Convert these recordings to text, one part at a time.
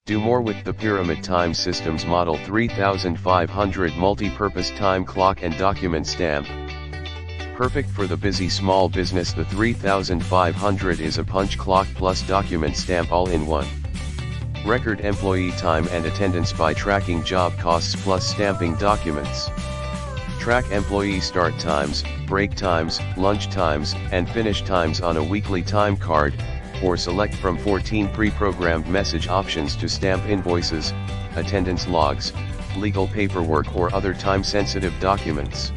Do more with the Pyramid Time Systems Model 3500 multi-purpose time clock and document stamp. Perfect for the busy small business, the 3500 is a punch clock plus document stamp all in one. Record employee time and attendance by tracking job costs plus stamping documents. Track employee start times, break times, lunch times, and finish times on a weekly time card, or select from 14 pre-programmed message options to stamp invoices, attendance logs, legal paperwork or other time-sensitive documents.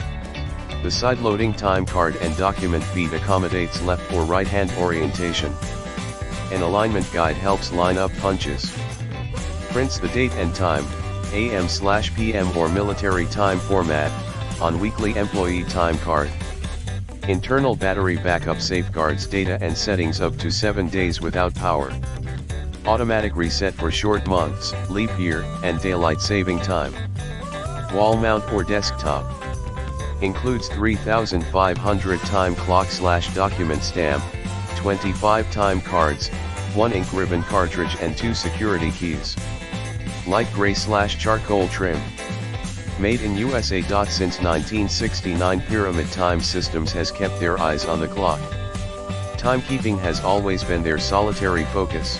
The side-loading time card and document feed accommodates left or right-hand orientation. An alignment guide helps line up punches. Prints the date and time, AM/PM or military time format, on weekly employee time card. Internal battery backup safeguards data and settings up to 7 days without power. Automatic reset for short months, leap year, and daylight saving time. Wall mount or desktop. Includes 3500 time clock/document stamp, 25 time cards, 1 ink ribbon cartridge and 2 security keys. Light gray/charcoal trim. Made in USA. Since 1969, Pyramid Time Systems has kept their eyes on the clock. Timekeeping has always been their solitary focus.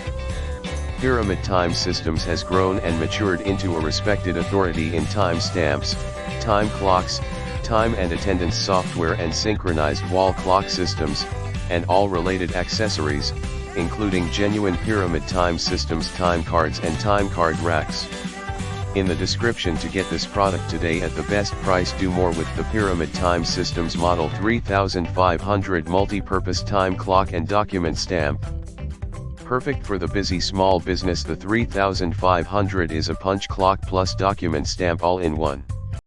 Pyramid Time Systems has grown and matured into a respected authority in time stamps, time clocks, time and attendance software and synchronized wall clock systems, and all related accessories, including genuine Pyramid Time Systems time cards and time card racks. In the description to get this product today at the best price. Do more with the Pyramid Time Systems Model 3500 multi-purpose time clock and document stamp. Perfect for the busy small business, the 3500 is a punch clock plus document stamp all in one.